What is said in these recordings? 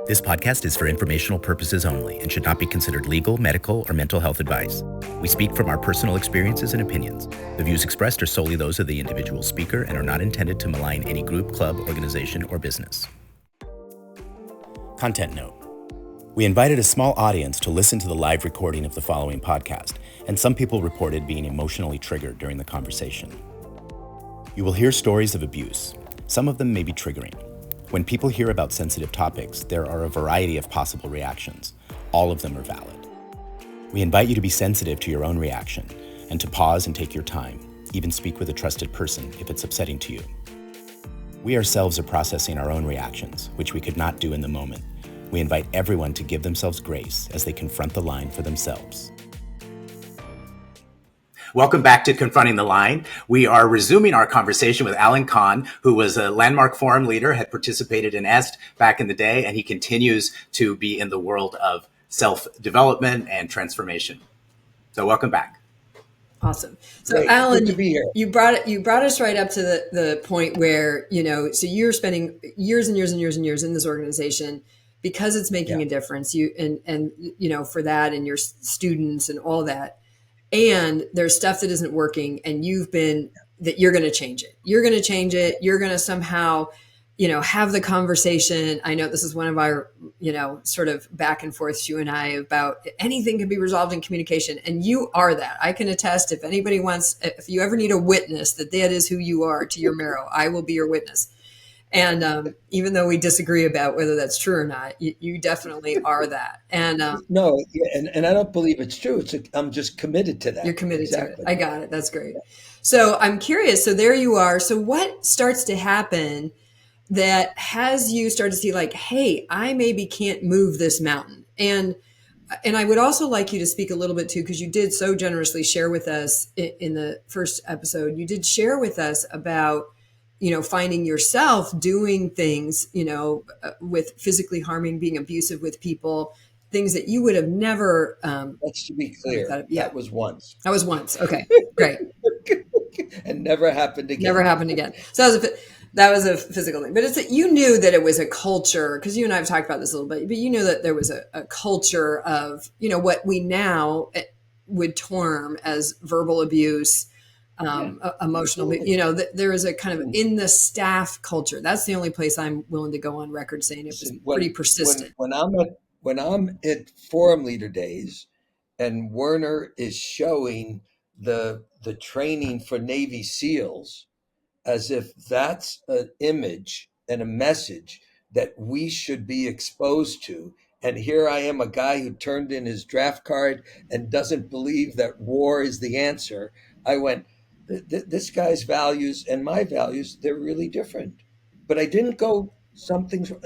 This podcast is for informational purposes only and should not be considered legal, medical, or mental health advice. We speak from our personal experiences and opinions. The views expressed are solely those of the individual speaker and are not intended to malign any group, club, organization, or business. Content note. We invited a small audience to listen to the live recording of the following podcast, and some people reported being emotionally triggered during the conversation. You will hear stories of abuse. Some of them may be triggering. When people hear about sensitive topics, there are a variety of possible reactions. All of them are valid. We invite you to be sensitive to your own reaction and to pause and take your time, even speak with a trusted person if it's upsetting to you. We ourselves are processing our own reactions, which we could not do in the moment. We invite everyone to give themselves grace as they confront the line for themselves. Welcome back to Confronting the Line. We are resuming our conversation with Cahn, who was a landmark forum leader, had participated in EST back in the day, and he continues to be in the world of self-development and transformation. So welcome back. Awesome. So Great. Alan, Good to be here. you brought us right up to the point where, so you're spending years and years and years and years in this organization because it's making a difference. And for that and your students and all that. And there's stuff that isn't working, and you're going to change it. You're going to change it. You're going to somehow, have the conversation. I know this is one of our, sort of back and forth, you and I, about anything can be resolved in communication. And you are that. I can attest, if you ever need a witness that is who you are to your marrow, I will be your witness. And even though we disagree about whether that's true or not, you definitely are that. And no, and I don't believe it's true. I'm just committed to that. You're committed to it. I got it. That's great. So I'm curious. So there you are. So what starts to happen that has you start to see like, hey, I maybe can't move this mountain? And I would also like you to speak a little bit too, because you did so generously share with us in the first episode. You did share with us about finding yourself doing things, with physically harming, being abusive with people, things that you would have never. Let's be clear. That was once. That was once. Okay, great. And never happened again. Never happened again. So that was a physical thing. But you knew that it was a culture, because you and I have talked about this a little bit, but you knew that there was a culture of, what we now would term as verbal abuse, emotional, there is a kind of in the staff culture. That's the only place I'm willing to go on record saying it was pretty persistent. When I'm at forum leader days and Werner is showing the training for Navy SEALs as if that's an image and a message that we should be exposed to. And here I am, a guy who turned in his draft card and doesn't believe that war is the answer. I went, this guy's values and my values, they're really different. But I didn't go,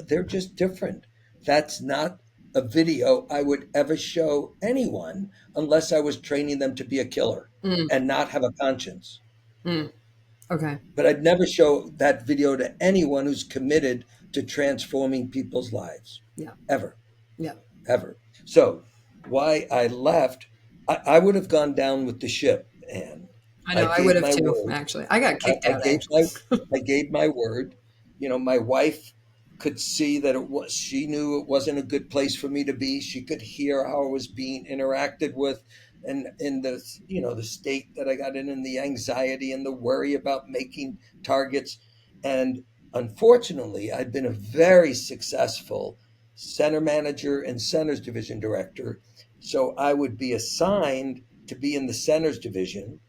they're just different. That's not a video I would ever show anyone unless I was training them to be a killer and not have a conscience. Okay. But I'd never show that video to anyone who's committed to transforming people's lives. Yeah. Ever. Yeah. Ever. So why I left, I would have gone down with the ship, Anne. I know, I would have too, actually. I got kicked out. I gave my word. My wife could see that she knew it wasn't a good place for me to be. She could hear how I was being interacted with, and in the, the state that I got in, and the anxiety and the worry about making targets. And unfortunately, I'd been a very successful center manager and centers division director. So I would be assigned to be in the centers division,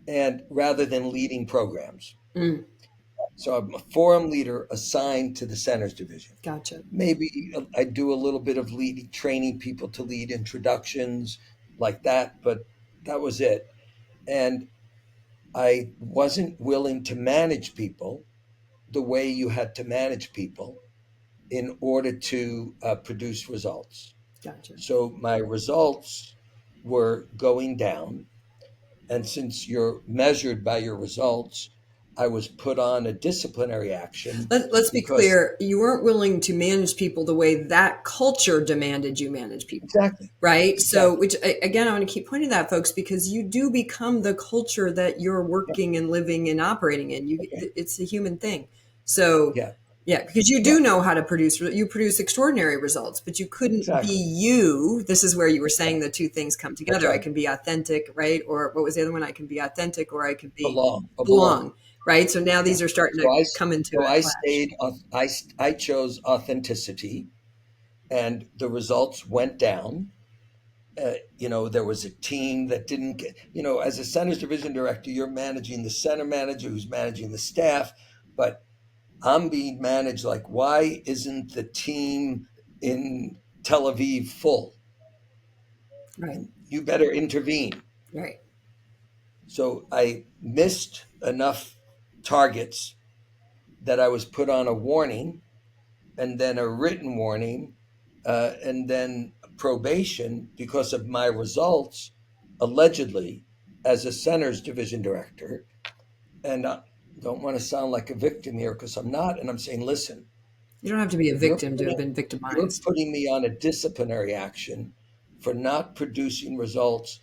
and rather than leading programs. So I'm a forum leader assigned to the centers division. Gotcha. Maybe I do a little bit of training people to lead introductions like that, but that was it. And I wasn't willing to manage people the way you had to manage people in order to produce results. Gotcha. So my results were going down. And since you're measured by your results, I was put on a disciplinary action. Let's be clear. You weren't willing to manage people the way that culture demanded you manage people. Exactly. Right. Exactly. So, which again, I want to keep pointing that, folks, because you do become the culture that you're working and living and operating in. It's a human thing. So Yeah, because you Yeah, do know how to produce. You produce extraordinary results, but you couldn't be exactly. you. This is where you were Yeah, saying the two things come that's together. I right. can be authentic, right? Or what was the other one? I can be authentic, or I can be Belong. belong, right? So now Yeah. these are starting So to I come into so a I clash. stayed. I chose authenticity, and the results went down. There was a team that didn't get. As a center's division director, you're managing the center manager who's managing the staff, but I'm being managed like, why isn't the team in Tel Aviv full? Right, And you better intervene. right, So I missed enough targets that I was put on a warning, and then a written warning, and then probation because of my results, allegedly, as a center's division director. And I don't want to sound like a victim here because I'm not. And I'm saying, listen, you don't have to be a you're victim to have putting, been you're victimized. putting me on a disciplinary action for not producing results.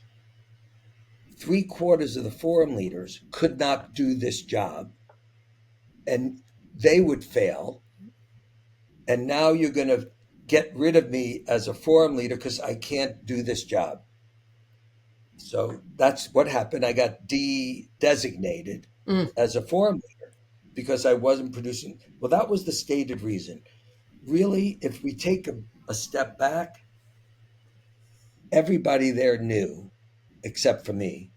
Three-quarters of the forum leaders could not do this job, and they would fail. And now you're going to get rid of me as a forum leader because I can't do this job. So that's what happened. I got designated Mm, as a forum leader because I wasn't producing. Well, that was the stated reason. Really, if we take a step back, everybody there knew, except for me,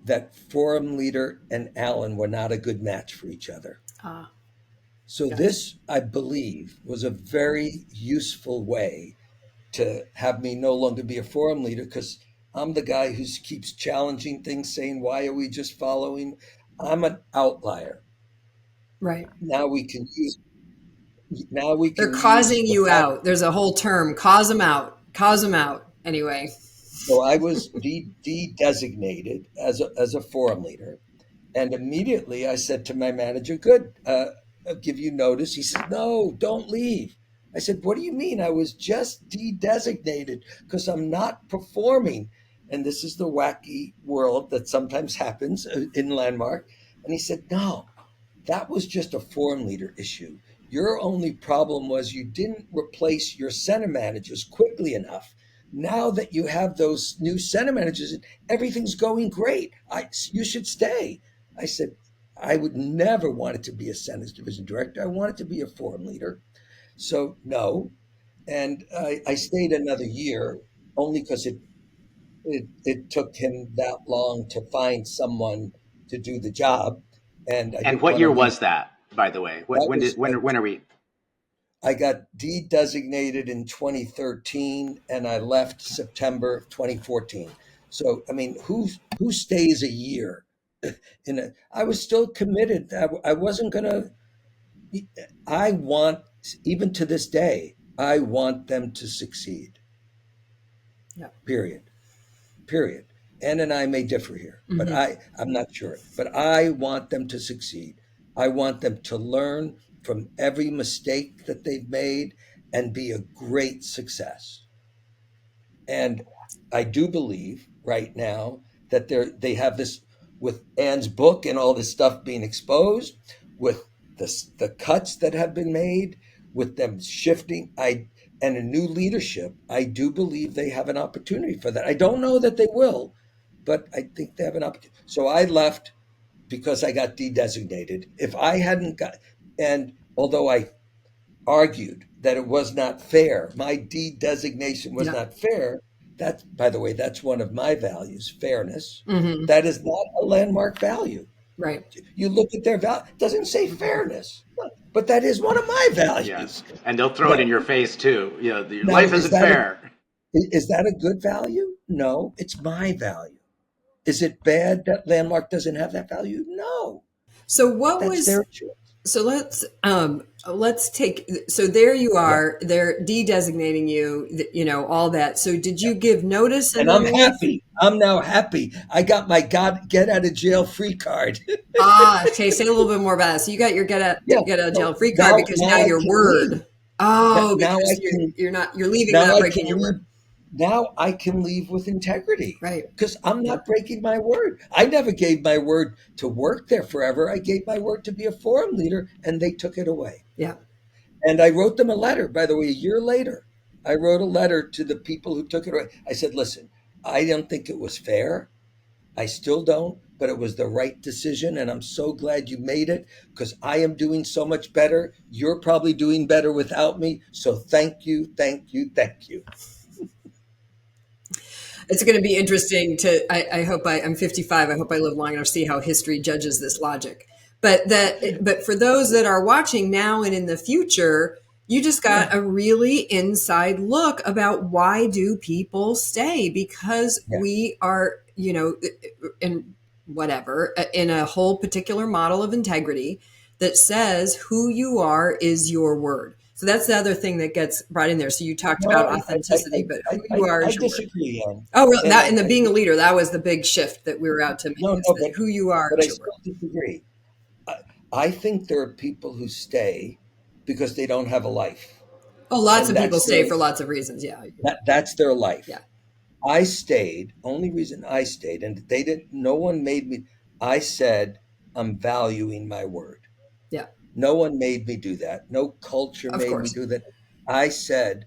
that forum leader and Alan were not a good match for each other. ah, So yes, this, I believe, was a very useful way to have me no longer be a forum leader because I'm the guy who keeps challenging things, saying, why are we just following? I'm an outlier. right. Now we can use now we They're can use causing the you fact. out. There's a whole term, cause them out, cause them out. Anyway, So I was de-designated as a forum leader. And immediately I said to my manager, good, I'll give you notice. He said, no, don't leave. I said, what do you mean? I was just de-designated because I'm not performing. And this is the wacky world that sometimes happens in Landmark. And he said, no, that was just a forum leader issue. Your only problem was you didn't replace your center managers quickly enough. Now that you have those new center managers, everything's going great. You should stay. I said, I would never want it to be a centers division director. I wanted to be a forum leader. So no. And I stayed another year only because it took him that long to find someone to do the job. And I And didn't what want to year leave. was that, by the way? That was When are we? I got de-designated in 2013 and I left September of 2014. So I mean, who stays a year in a I was still committed. I wasn't going to I want even to this day I want them to succeed. yeah. Period. Period. Ann and I may differ here, but Hmm. I'm not sure. But I want them to succeed. I want them to learn from every mistake that they've made and be a great success. And I do believe right now that they have this with Ann's book and all this stuff being exposed, with the cuts that have been made, with them shifting. And a new leadership. I do believe they have an opportunity for that. I don't know that they will, but I think they have an opportunity. So I left because I got de-designated. If I hadn't got, and although I argued that it was not fair. My de-designation was Yeah. not fair. That, by the way, that's one of my values, fairness. Hmm. That is not a landmark value. Right. You look at their value, it doesn't say fairness, but that is one of my Yes, values. and they'll throw it in No, your face too. You know, your now life isn't fair. is that a good value? No, it's my value. Is it bad that landmark doesn't have that value? No, So what that's was their choice. so let's take so there you Yeah. are, they're de-designating you, all that. So did you give notice and And then I'm leave? happy. I'm now happy. I got my God get out of jail free card. Ah, okay, say a little bit more about it. So you got your Yeah. get out of So jail free card now, because now now I your can leave. word. Oh, Now I because can. you're leaving Now without I breaking can your leave. word. Now I can leave with integrity Right. because I'm Yeah. not breaking my word. I never gave my word to work there forever. I gave my word to be a forum leader, and they took it away. Yeah. And I wrote them a letter, by the way, a year later. I wrote a letter to the people who took it away. I said, listen, I don't think it was fair. I still don't, but it was the right decision. And I'm so glad you made it because I am doing so much better. You're probably doing better without me. So thank you, thank you, thank you. It's going to be interesting to, I hope I'm 55. I hope I live long enough to see how history judges this logic. But for those that are watching now and in the future, you just got Yeah, a really inside look about why do people stay? Because yeah. we are, in whatever, in a whole particular model of integrity that says who you are is your word. So that's the other thing that gets brought in there. So you talked No, about authenticity, but who you are I is your word. disagree, Ann. Oh, really? And That and the being a leader, that was the big shift that we were out to make no, is no, that who you are but I is your word. still disagree. I, I think there are people who stay because they don't have a life, Oh, lots and of people stay for lots of reasons. Yeah. that's their life. Yeah. I stayed. Only reason I stayed, and they didn't. No one made me. I said I'm valuing my word. Yeah. No one made me do that. No culture Of made me course. do that. I said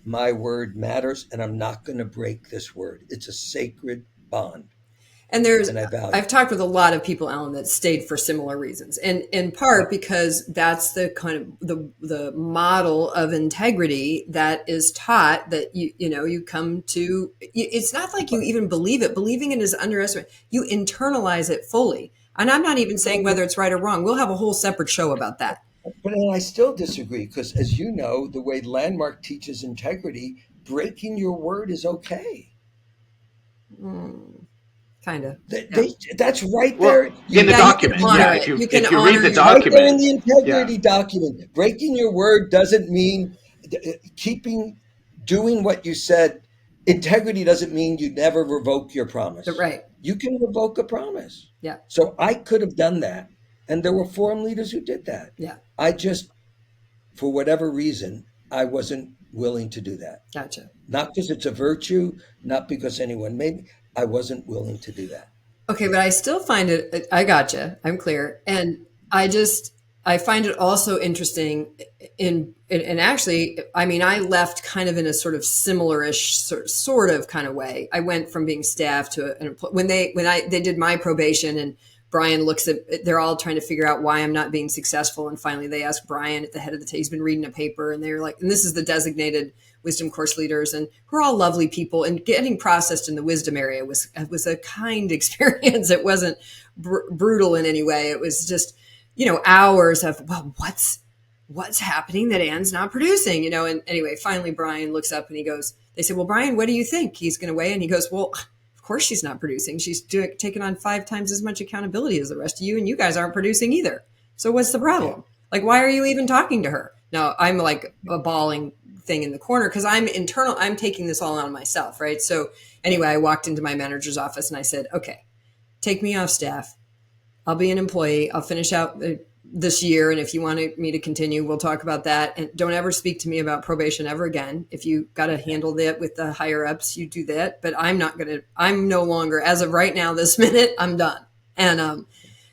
my word matters, and I'm not going to break this word. It's a sacred bond, And and I value I've talked with a lot of people, Alan, that stayed for similar reasons. And in it. part because that's the kind of the model of integrity that is taught that you come to, it's not like you even believe it. Believing it is underestimate. You internalize it fully. And I'm not even saying But, whether it's right or wrong. We'll have a whole separate show about that. but I still disagree because, as you know, the way Landmark teaches integrity, breaking your word is okay. Mm, kind of. They, Yeah. they, that's right Well, there. in the Yeah, you can document, You honor yeah. it. You can If you read honor the your right word. there in document, the yeah. integrity document. Breaking your word doesn't mean keeping doing what you said. Integrity doesn't mean you never revoke your promise. Right. You can revoke a promise. Yeah. So I could have done that, and there were forum leaders who did that. Yeah. I just, for whatever reason, I wasn't willing to do that. Gotcha. Not because it's a virtue, not because anyone made me. I wasn't willing to do that. Okay, but I still find it, I gotcha. I'm clear. And I find it also interesting and actually, I mean, I left kind of in a sort of similar-ish sort of kind of way. I went from being staff to an employee. They did my probation and Brian looks at, they're all trying to figure out why I'm not being successful. And finally they asked Brian at the head of the table, he's been reading a paper and they were like, and this is the designated wisdom course leaders and we're all lovely people and getting processed in the wisdom area was a kind experience. It wasn't brutal in any way. It was just, hours of, well, what's happening that Ann's not producing, and anyway, finally Brian looks up and he goes, they said, well, Brian, what do you think he's going to weigh? And he goes, well, of course she's not producing. She's taking on 5 times as much accountability as the rest of you, and you guys aren't producing either. So what's the Yeah. problem? Like, why are you even talking to her? Now, I'm like a bawling thing in the corner because I'm taking this all on myself, right? So anyway, I walked into my manager's office and I said, okay, take me off staff. I'll be an employee. I'll finish out this year. And if you want me to continue, we'll talk about that. And don't ever speak to me about probation ever again. If you got to handle that with the higher ups, you do that. But I'm no longer, as of right now, this minute, I'm done. But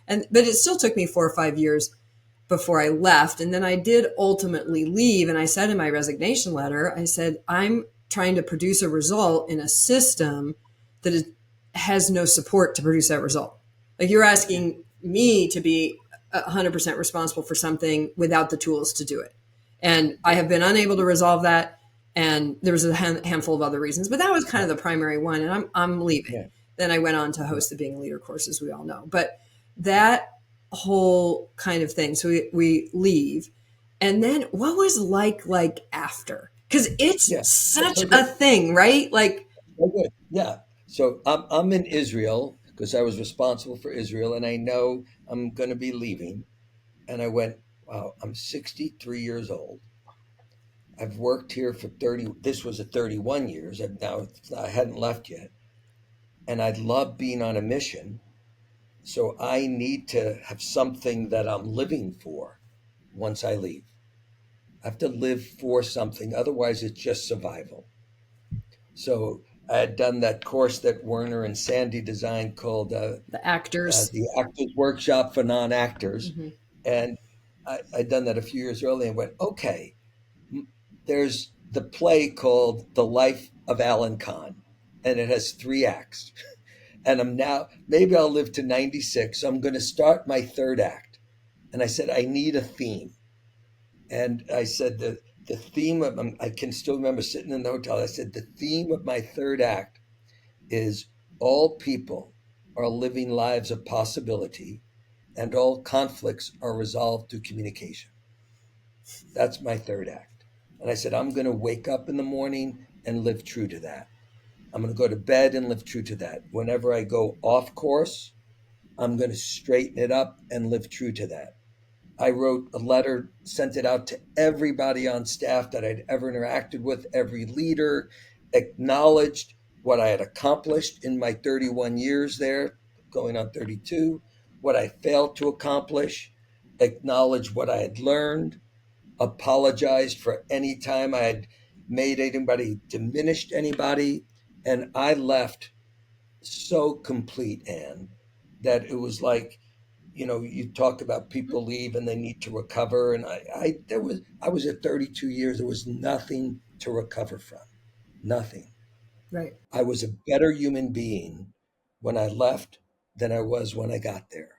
it still took me 4 or 5 years before I left. And then I did ultimately leave. And I said in my resignation letter, I said, I'm trying to produce a result in a system that has no support to produce that result. Like you're asking me to be 100% responsible for something without the tools to do it. And I have been unable to resolve that. And there was a handful of other reasons, but that was kind of the primary one. And I'm leaving. Yeah. Then I went on to host the Being a Leader course, as we all know. But that whole kind of thing. So we leave. And then what was like after? Because it's Yeah. such So a thing, right? Like, good. Yeah. So I'm in Israel because I was responsible for Israel, and I know I'm going to be leaving. And I went, wow, I'm 63 years old. I've worked here for 30. This was at 31 years. I hadn't left yet, and I love being on a mission. So I need to have something that I'm living for once I leave. I have to live for something. Otherwise, it's just survival. So I had done that course that Werner and Sandy designed called the actors. the Actors Workshop for Non-Actors. Mm-hmm. And I'd done that a few years earlier and went, okay, there's the play called The Life of Alan Cahn, and it has 3 acts. And I'm now, maybe I'll live to 96. So I'm going to start my third act. And I said, I need a theme. And I said, the theme of, I can still remember sitting in the hotel. I said, the theme of my third act is all people are living lives of possibility and all conflicts are resolved through communication. That's my third act. And I said, I'm going to wake up in the morning and live true to that. I'm going to go to bed and live true to that. Whenever I go off course, I'm going to straighten it up and live true to that. I wrote a letter, sent it out to everybody on staff that I'd ever interacted with, every leader, acknowledged what I had accomplished in my 31 years there, going on 32, what I failed to accomplish, acknowledged what I had learned, apologized for any time I had made anybody, diminished anybody. And I left so complete, Anne, that it was like, you talk about people leave and they need to recover. And I was at 32 years. There was nothing to recover from. Nothing. Right. I was a better human being when I left than I was when I got there.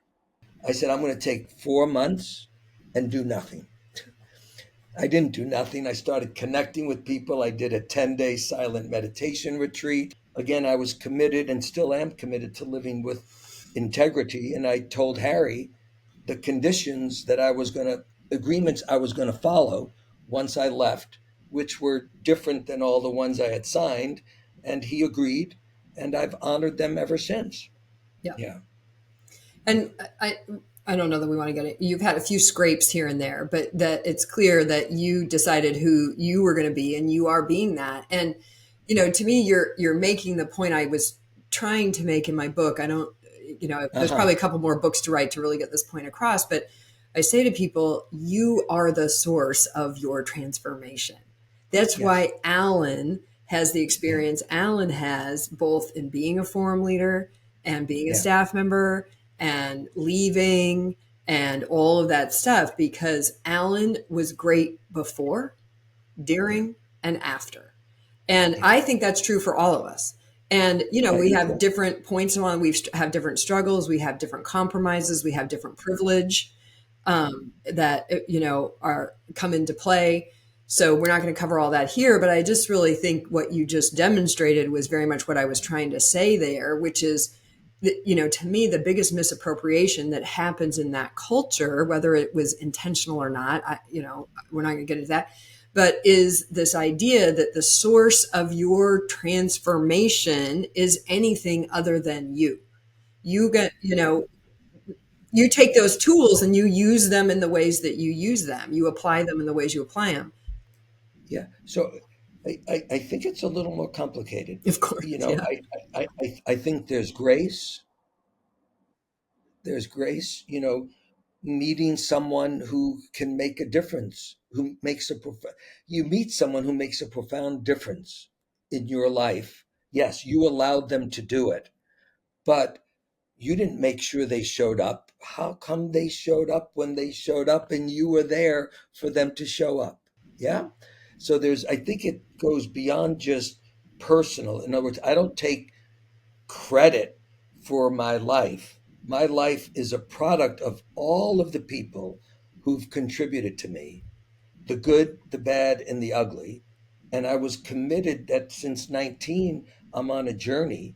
I said, I'm going to take 4 months and do nothing. I didn't do nothing. I started connecting with people. I did a 10-day silent meditation retreat. Again, I was committed and still am committed to living with integrity. And I told Harry the conditions that agreements I was going to follow once I left, which were different than all the ones I had signed. And he agreed. And I've honored them ever since. Yeah. Yeah. And I don't know that we want to get it. You've had a few scrapes here and there, but that it's clear that you decided who you were going to be, and you are being that. And, to me, you're making the point I was trying to make in my book. I don't, there's probably a couple more books to write to really get this point across, but I say to people, you are the source of your transformation. That's why Alan has the experience Alan has, both in being a forum leader and being a staff member and leaving and all of that stuff, because Alan was great before, during, and after. And I think that's true for all of us. And, we have different points in on, we have different struggles, we have different compromises, we have different privilege that, are come into play. So we're not going to cover all that here, but I just really think what you just demonstrated was very much what I was trying to say there, which is, to me, the biggest misappropriation that happens in that culture, whether it was intentional or not, we're not going to get into that, but is this idea that the source of your transformation is anything other than you. You get, you take those tools and you use them in the ways that you use them. You apply them in the ways you apply them. Yeah. So I think it's a little more complicated. Of course. I think there's grace. There's grace, meeting someone who can make a difference, you meet someone who makes a profound difference in your life. Yes, you allowed them to do it, but you didn't make sure they showed up. How come they showed up when they showed up and you were there for them to show up? Yeah. So I think it goes beyond just personal. In other words, I don't take credit for my life. My life is a product of all of the people who've contributed to me, the good, the bad, and the ugly. And I was committed that since 19, I'm on a journey,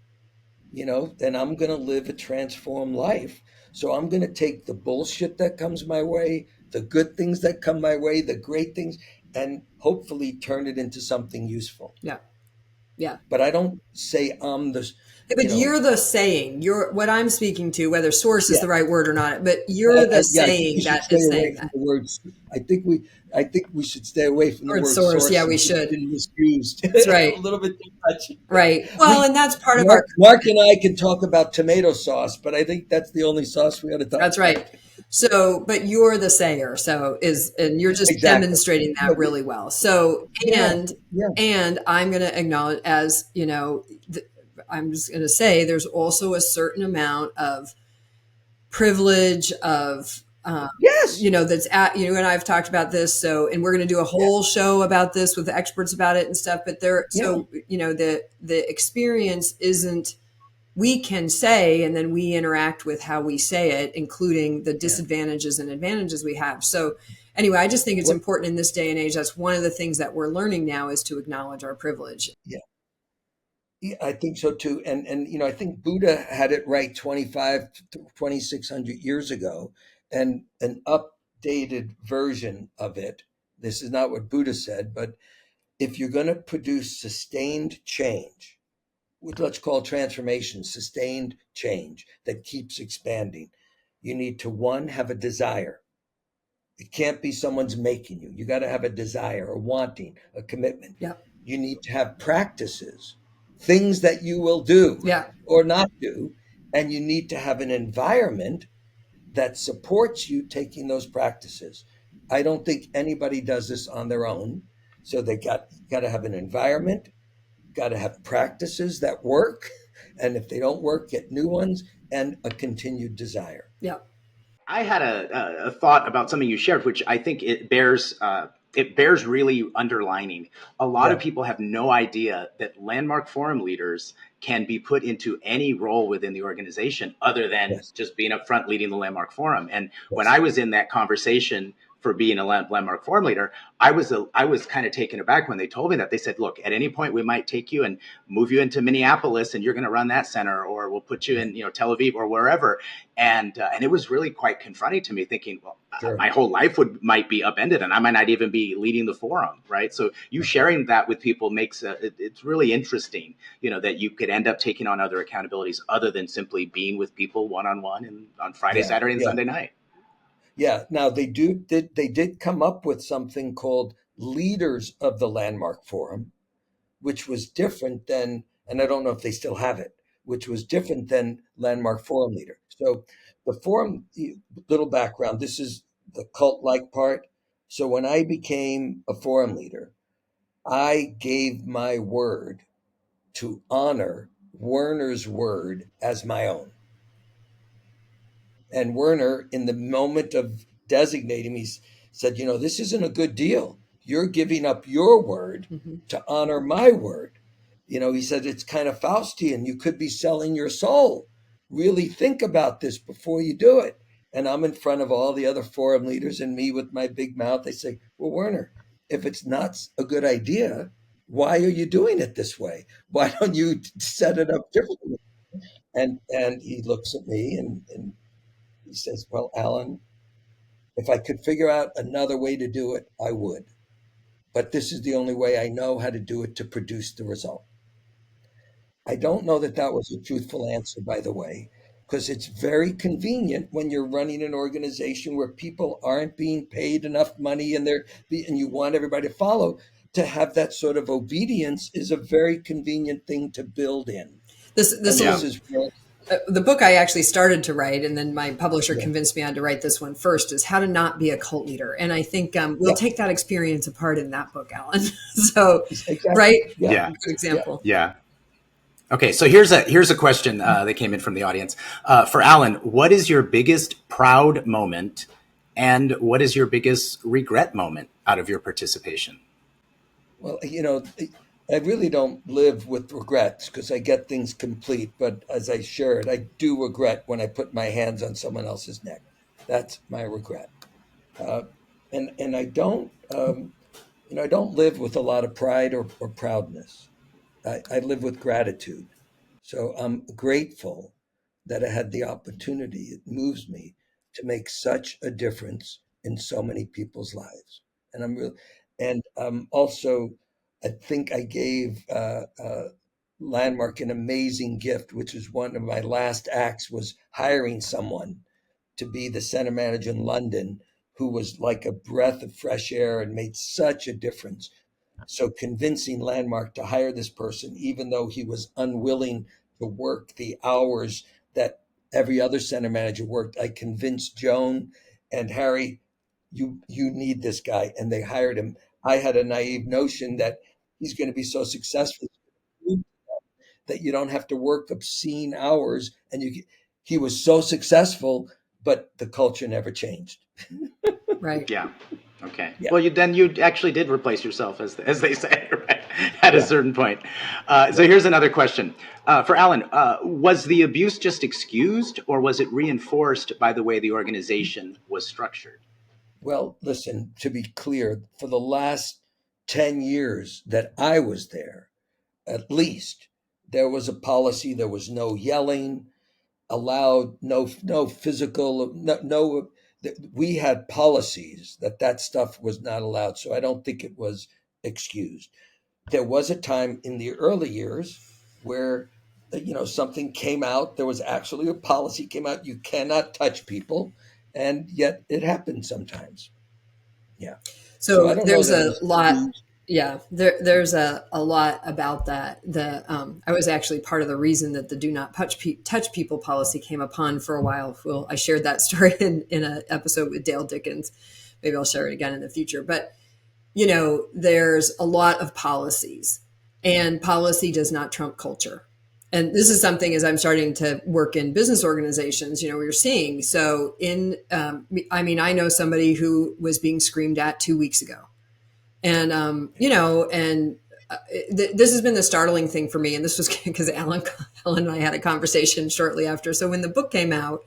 and I'm going to live a transformed life. So I'm going to take the bullshit that comes my way, the good things that come my way, the great things, and hopefully turn it into something useful. Yeah. Yeah. But I don't say I'm the... But you're the saying. You're what I'm speaking to, whether source is the right word or not. But you're the saying that is saying that. I think we should stay away from the word source. Yeah, we should. Misused. That's right. A little bit too much. Right. Well, and that's part of our. Mark and I can talk about tomato sauce, but I think that's the only sauce we got to talk. That's right. So, but you're the sayer. And you're just demonstrating that really well. So, and I'm going to acknowledge, as I'm just going to say, there's also a certain amount of privilege, of Yes. That's at you and I've talked about this. So, and we're going to do a Yeah. whole show about this with experts about it and stuff. But Yeah. the experience isn't. We can say, and then we interact with how we say it, including the Yeah. disadvantages and advantages we have. So, anyway, I just think it's What? important in this day and age. That's one of the things that we're learning now is to acknowledge our privilege. Yeah. Yeah, I think so too. And I think Buddha had it right 25 to 2600 years ago, and an updated version of it. This is not what Buddha said, but if you're going to produce sustained change, which let's call transformation, sustained change that keeps expanding, you need to, one, have a desire. It can't be someone's making you. You got to have a desire, a wanting, a commitment. Yeah. You need to have practices, things that you will do Yeah. or not do. And you need to have an environment that supports you taking those practices. I don't think anybody does this on their own. So they got to have an environment, got to have practices that work. And if they don't work, get new ones and a continued desire. Yeah. I had a thought about something you shared, which I think it bears really underlining. A lot of Yeah. people have no idea that landmark forum leaders can be put into any role within the organization other than Yes. just being up front leading the landmark forum. And when Yes. I was in that conversation for being a landmark forum leader, I was kind of taken aback when they told me that. They said, look, at any point we might take you and move you into Minneapolis and you're going to run that center, or we'll put you Yeah. in Tel Aviv or wherever. And it was really quite confronting to me, thinking, well, Sure. my whole life might be upended, and I might not even be leading the forum, right? So you sharing that with people makes it's really interesting, that you could end up taking on other accountabilities other than simply being with people one on one and on Friday, Yeah. Saturday, and Yeah. Sunday night. Yeah. Now they did come up with something called Leaders of the Landmark Forum, which was different than, and I don't know if they still have it, which was different than Landmark Forum Leader. So the forum, little background, this is the cult-like part. So when I became a forum leader, I gave my word to honor Werner's word as my own. And Werner, in the moment of designating me, said, this isn't a good deal. You're giving up your word Mm-hmm. to honor my word. He said, it's kind of Faustian. You could be selling your soul. Really think about this before you do it. And I'm in front of all the other forum leaders and me with my big mouth. They say, well, Werner, if it's not a good idea, why are you doing it this way? Why don't you set it up differently? And he looks at me and he says, well, Alan, if I could figure out another way to do it, I would. But this is the only way I know how to do it to produce the result. I don't know that that was a truthful answer, by the way, because it's very convenient when you're running an organization where people aren't being paid enough money and you want everybody to follow. To have that sort of obedience is a very convenient thing to build in. This And Yeah. this is where, the book I actually started to write, and then my publisher yeah, convinced me I had to write this one first, is How to Not Be a Cult Leader. And I think we'll yeah, take that experience apart in that book, Alan. So, exactly. right? Yeah, Yeah. Good yeah. example. Yeah. Okay, so here's a question that came in from the audience. For Alan, what is your biggest proud moment, and what is your biggest regret moment out of your participation? Well, I really don't live with regrets because I get things complete. But as I shared, I do regret when I put my hands on someone else's neck. That's my regret. Uh, and I don't live with a lot of pride or proudness. I live with gratitude. So I'm grateful that I had the opportunity. It moves me to make such a difference in so many people's lives. And I'm real, and also, I think I gave Landmark an amazing gift, which was one of my last acts was hiring someone to be the center manager in London, who was like a breath of fresh air and made such a difference. So convincing Landmark to hire this person, even though he was unwilling to work the hours that every other center manager worked, I convinced Joan and Harry, you need this guy, and they hired him. I had a naive notion that he's going to be so successful that you don't have to work obscene hours, and he was so successful but the culture never changed. Right. Yeah. Okay. Yeah. Well, then you actually did replace yourself, as they say, right? At a certain point. So here's another question for Alan. Was the abuse just excused, or was it reinforced by the way the organization was structured? Well, listen, to be clear, for the last 10 years that I was there, at least, there was a policy. There was no yelling allowed, no physical, no. We had policies that stuff was not allowed. So I don't think it was excused. There was a time in the early years where something came out. There was actually a policy came out. You cannot touch people, and yet it happens sometimes. Yeah. So I So don't know there's that it a was lot. excused. Yeah, there's a lot about that. I was actually part of the reason that the "Do Not Touch People" policy came upon for a while. Well, I shared that story in an episode with Dale Dickens. Maybe I'll share it again in the future. But there's a lot of policies, and policy does not trump culture. And this is something as I'm starting to work in business organizations, we're seeing. So I know somebody who was being screamed at 2 weeks ago. And, this has been the startling thing for me. And this was because Alan and I had a conversation shortly after. So when the book came out,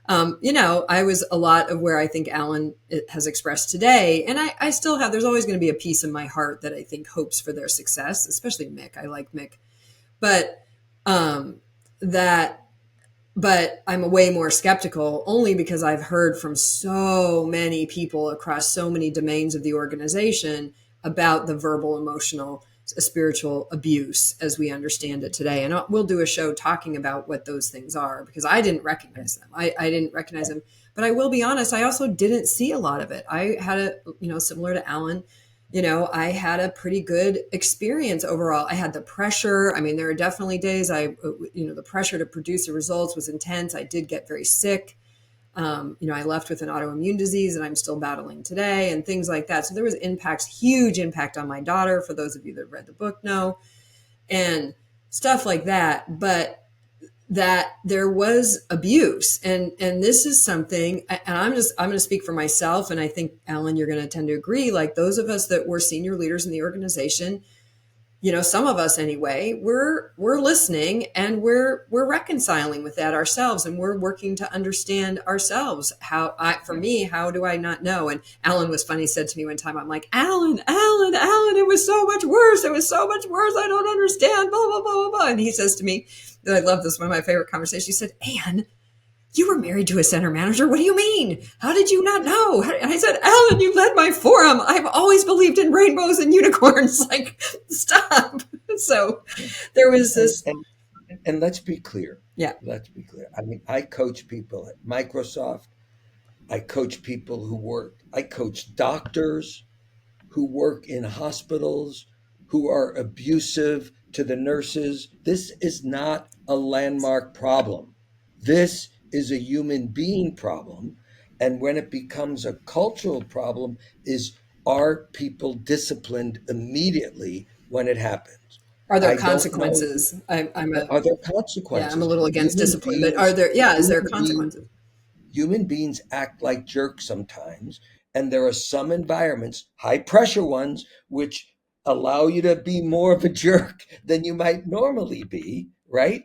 I was a lot of where I think Alan has expressed today. And I still have, there's always going to be a piece in my heart that I think hopes for their success, especially Mick. I like Mick. But that but I'm way more skeptical only because I've heard from so many people across so many domains of the organization about the verbal, emotional, spiritual abuse as we understand it today. And we'll do a show talking about what those things are because I didn't recognize them. I didn't recognize them. But I will be honest, I also didn't see a lot of it. I had similar to Alan, I had a pretty good experience overall. I had the pressure. I mean, there are definitely days the pressure to produce the results was intense. I did get very sick. I left with an autoimmune disease and I'm still battling today and things like that. So there was huge impact on my daughter. For those of you that read the book know, and stuff like that. But that there was abuse, and this is something, and I'm going to speak for myself, and I think Alan, you're going to tend to agree. Like those of us that were senior leaders in the organization, some of us anyway, we're listening and we're reconciling with that ourselves, and we're working to understand ourselves. For me, how do I not know? And Alan was funny, said to me one time, I'm like, Alan, it was so much worse. It was so much worse. I don't understand, blah, blah, blah, blah, blah. And he says to me, I love this, one of my favorite conversations. He said, Anne, you were married to a center manager. What do you mean? How did you not know? And I said, Alan, you led my forum. I've always believed in rainbows and unicorns. Like, stop. So there was this. And let's be clear. Yeah. Let's be clear. I mean, I coach people at Microsoft. I coach people I coach doctors who work in hospitals, who are abusive to the nurses. This is not a landmark problem. This is a human being problem. And when it becomes a cultural problem, are people disciplined immediately when it happens? Are there I don't know. consequences? Are there consequences? I'm a little against Human discipline, but beings, is there human beings consequences? human beings act like jerks sometimes, and there are some environments, high pressure ones, which allow you to be more of a jerk than you might normally be, right?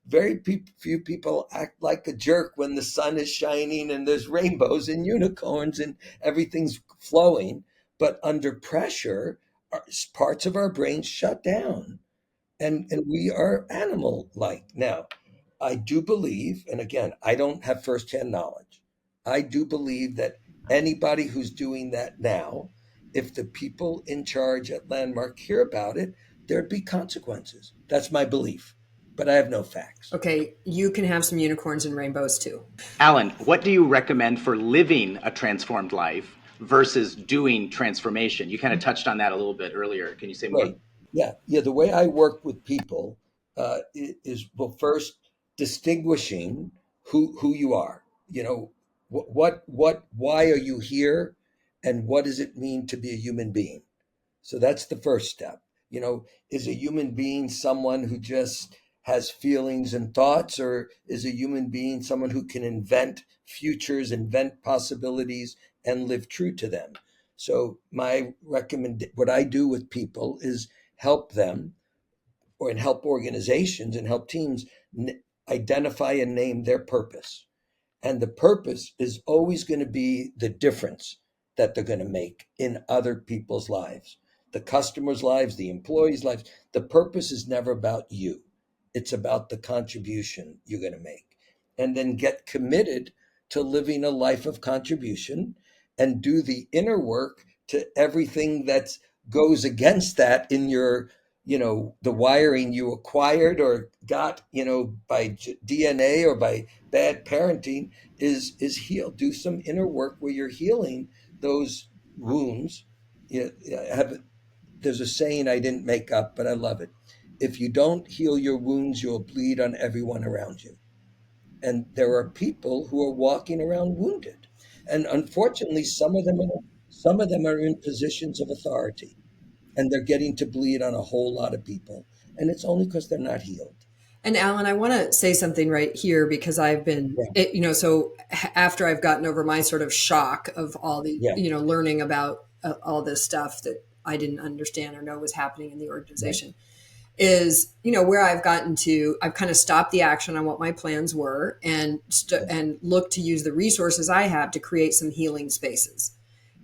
Very few people act like a jerk when the sun is shining and there's rainbows and unicorns and everything's flowing. But under pressure, parts of our brains shut down, and we are animal like. Now, I do believe, and again, I don't have firsthand knowledge, I do believe that anybody who's doing that now, if the people in charge at Landmark hear about it, there'd be consequences. That's my belief, but I have no facts. Okay, you can have some unicorns and rainbows too. Alan, what do you recommend for living a transformed life versus doing transformation? You kind of touched on that a little bit earlier. Can you say more? Right. Yeah. The way I work with people is, well, first distinguishing who you are. Why are you here, and what does it mean to be a human being? So that's the first step. Is a human being someone who just has feelings and thoughts, or is a human being someone who can invent futures, invent possibilities, and live true to them? So what I do with people is help them, and help organizations and help teams identify and name their purpose. And the purpose is always going to be the difference that they're going to make in other people's lives, the customers' lives, the employees' lives. The purpose is never about you, it's about the contribution you're going to make. And then get committed to living a life of contribution and do the inner work to everything that goes against that in your, the wiring you acquired or got, by DNA or by bad parenting, is heal. Do some inner work where you're healing those wounds. There's a saying I didn't make up, but I love it. If you don't heal your wounds, you'll bleed on everyone around you. And there are people who are walking around wounded, and unfortunately, some of them are in positions of authority, and they're getting to bleed on a whole lot of people, and it's only because they're not healed. And Alan, I want to say something right here because I've been, so after I've gotten over my sort of shock of all the, Yeah. Learning about all this stuff that I didn't understand or know was happening in the organization, is, where I've gotten to, I've kind of stopped the action on what my plans were and looked to use the resources I have to create some healing spaces.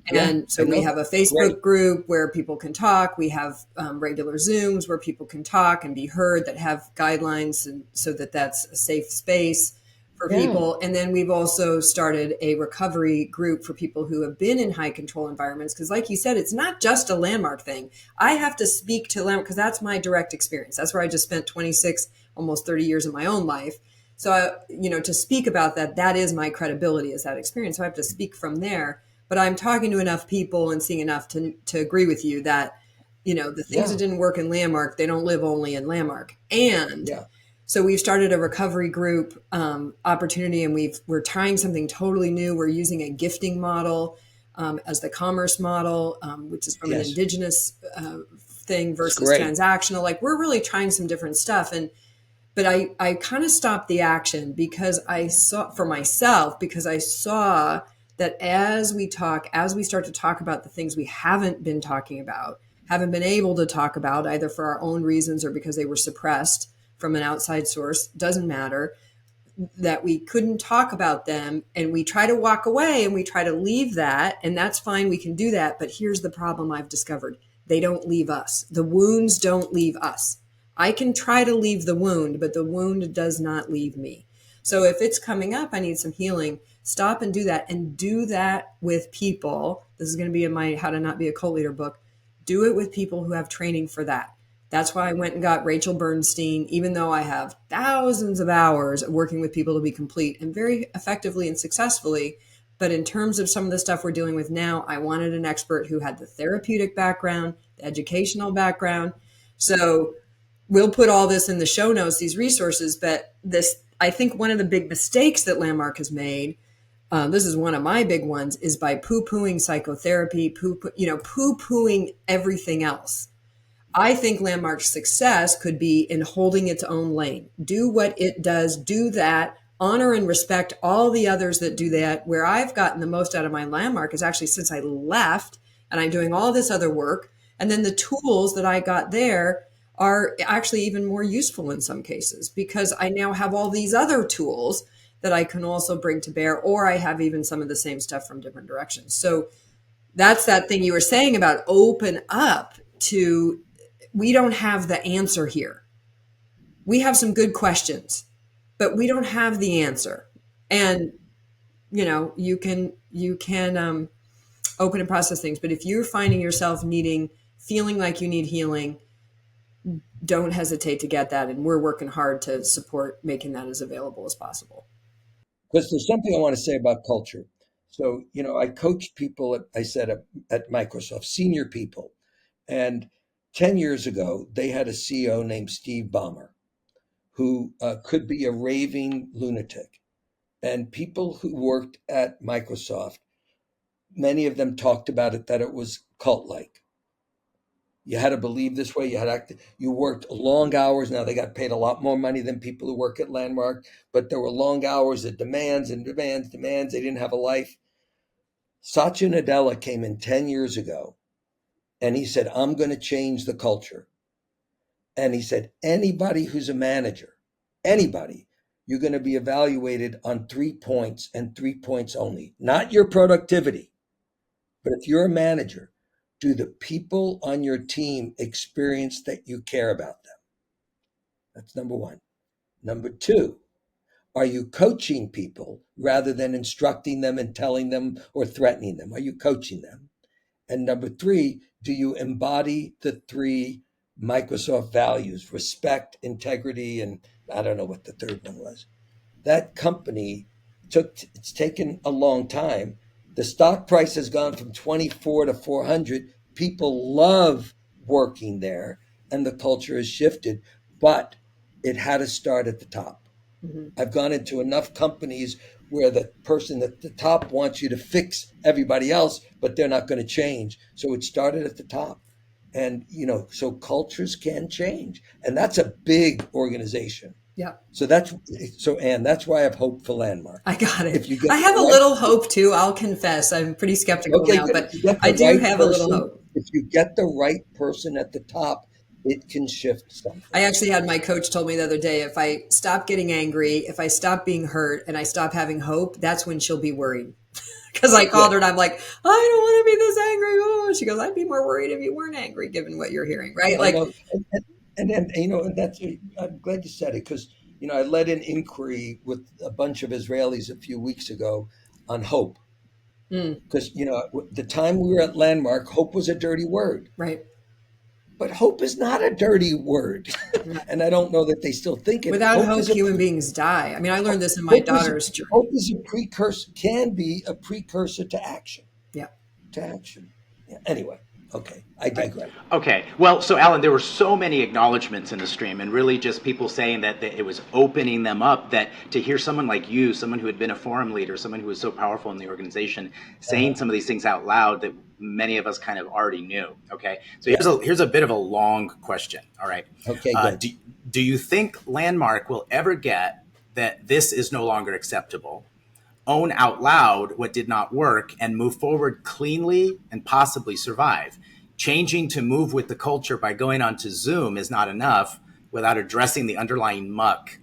And so we have a Facebook group where people can talk. We have regular Zooms where people can talk and be heard, that have guidelines, and so that's a safe space for people. And then we've also started a recovery group for people who have been in high control environments. Because like you said, it's not just a Landmark thing. I have to speak to Landmark because that's my direct experience. That's where I just spent 26, almost 30 years of my own life. So, to speak about that is my credibility, is that experience. So I have to speak from there. But I'm talking to enough people and seeing enough to agree with you that, the things that didn't work in Landmark, they don't live only in Landmark. And so we've started a recovery group opportunity, and we're trying something totally new. We're using a gifting model as the commerce model, which is from an indigenous thing versus transactional. Like, we're really trying some different stuff. But I kind of stopped the action because I saw for myself, because I saw that as we start to talk about the things we haven't been talking about, haven't been able to talk about, either for our own reasons or because they were suppressed from an outside source, doesn't matter, that we couldn't talk about them, and we try to walk away and we try to leave that, and that's fine, we can do that. But here's the problem I've discovered. They don't leave us. The wounds don't leave us. I can try to leave the wound, but the wound does not leave me. So if it's coming up, I need some healing, stop and do that with people. This is going to be in my How to Not Be a Cult Leader book. Do it with people who have training for that. That's why I went and got Rachel Bernstein, even though I have thousands of hours of working with people to be complete, and very effectively and successfully. But in terms of some of the stuff we're dealing with now, I wanted an expert who had the therapeutic background, the educational background. So we'll put all this in the show notes, these resources. But I think one of the big mistakes that Landmark has made, this is one of my big ones, is by poo-pooing psychotherapy, poo-pooing everything else. I think Landmark's success could be in holding its own lane. Do what it does, do that, honor and respect all the others that do that. Where I've gotten the most out of my Landmark is actually since I left, and I'm doing all this other work. And then the tools that I got there are actually even more useful in some cases, because I now have all these other tools that I can also bring to bear, or I have even some of the same stuff from different directions. So that's that thing you were saying about open up to, we don't have the answer here. We have some good questions, but we don't have the answer. And, you can open and process things. But if you're finding yourself feeling like you need healing, don't hesitate to get that. And we're working hard to support making that as available as possible. Because there's something I want to say about culture. So, I coached people at Microsoft, senior people. And 10 years ago, they had a CEO named Steve Ballmer, who could be a raving lunatic. And people who worked at Microsoft, many of them talked about it, that it was cult-like. You had to believe this way. You worked long hours. Now they got paid a lot more money than people who work at Landmark, but there were long hours of demands and demands. They didn't have a life. Satya Nadella came in 10 years ago and he said, I'm going to change the culture. And he said, anybody who's a manager, anybody, you're going to be evaluated on 3 points and 3 points only, not your productivity. But if you're a manager, do the people on your team experience that you care about them? That's number one. Number two, are you coaching people rather than instructing them and telling them or threatening them? Are you coaching them? And number three, do you embody the three Microsoft values: respect, integrity, and I don't know what the third one was. That company it's taken a long time. The stock price has gone from 24 to 400. People love working there and the culture has shifted, but it had to start at the top. Mm-hmm. I've gone into enough companies where the person at the top wants you to fix everybody else, but they're not going to change. So it started at the top. And, so cultures can change. And that's a big organization. Yeah. Anne, that's why I have hope for Landmark. I got it. If you get I have a right little hope too. I'll confess. I'm pretty skeptical now, but I do have a little hope. If you get the right person at the top, it can shift something. I actually had my coach told me the other day, if I stop getting angry, if I stop being hurt and I stop having hope, that's when she'll be worried. Because I called her and I'm like, I don't want to be this angry. Oh, she goes, I'd be more worried if you weren't angry, given what you're hearing, right? Like, I'm glad you said it, because I led an inquiry with a bunch of Israelis a few weeks ago on hope, because the time we were at Landmark, hope was a dirty word, right? But hope is not a dirty word, and I don't know that they still think it. Without hope, human beings die. I mean, I learned this in my daughter's journey. Hope is a precursor, can be a precursor to action. Yeah. To action. Yeah. Anyway. Okay, I digress. Okay, well, so Alan, there were so many acknowledgments in the stream, and really just people saying that it was opening them up, that to hear someone like you, someone who had been a forum leader, someone who was so powerful in the organization, saying some of these things out loud that many of us kind of already knew. Okay, so here's a bit of a long question. All right. Okay. Do you think Landmark will ever get that this is no longer acceptable, own out loud what did not work, and move forward cleanly and possibly survive? Changing to move with the culture by going onto Zoom is not enough without addressing the underlying muck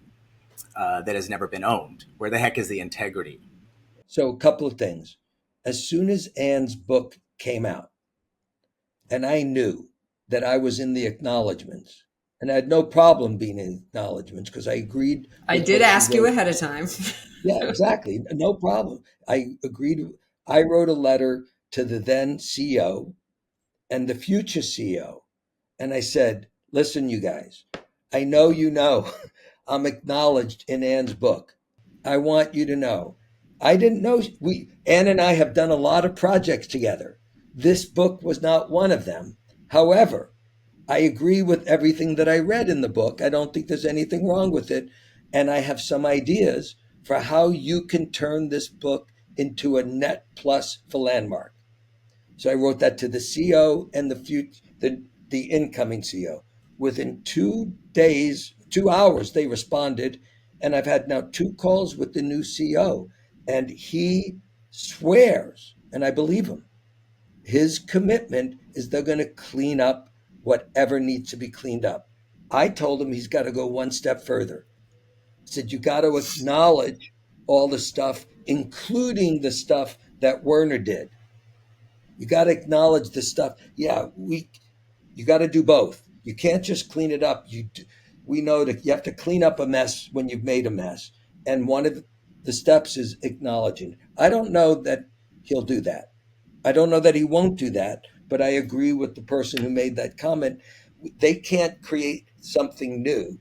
that has never been owned. Where the heck is the integrity? So a couple of things. As soon as Anne's book came out, and I knew that I was in the acknowledgments, and I had no problem being in acknowledgments because I agreed. I did ask you ahead of time. Yeah, exactly. No problem. I agreed. I wrote a letter to the then CEO and the future CEO. And I said, listen, you guys, I know I'm acknowledged in Anne's book. I want you to know. I didn't know. Anne and I have done a lot of projects together. This book was not one of them. However, I agree with everything that I read in the book. I don't think there's anything wrong with it. And I have some ideas for how you can turn this book into a net plus for Landmark. So I wrote that to the CEO and the incoming CEO. Within 2 days, 2 hours, they responded. And I've had now 2 calls with the new CEO. And he swears, and I believe him, his commitment is they're going to clean up whatever needs to be cleaned up. I told him he's got to go one step further. I said, you got to acknowledge all the stuff, including the stuff that Werner did. You got to acknowledge the stuff. Yeah, you got to do both. You can't just clean it up. We know that you have to clean up a mess when you've made a mess. And one of the steps is acknowledging. I don't know that he'll do that. I don't know that he won't do that, but I agree with the person who made that comment. They can't create something new.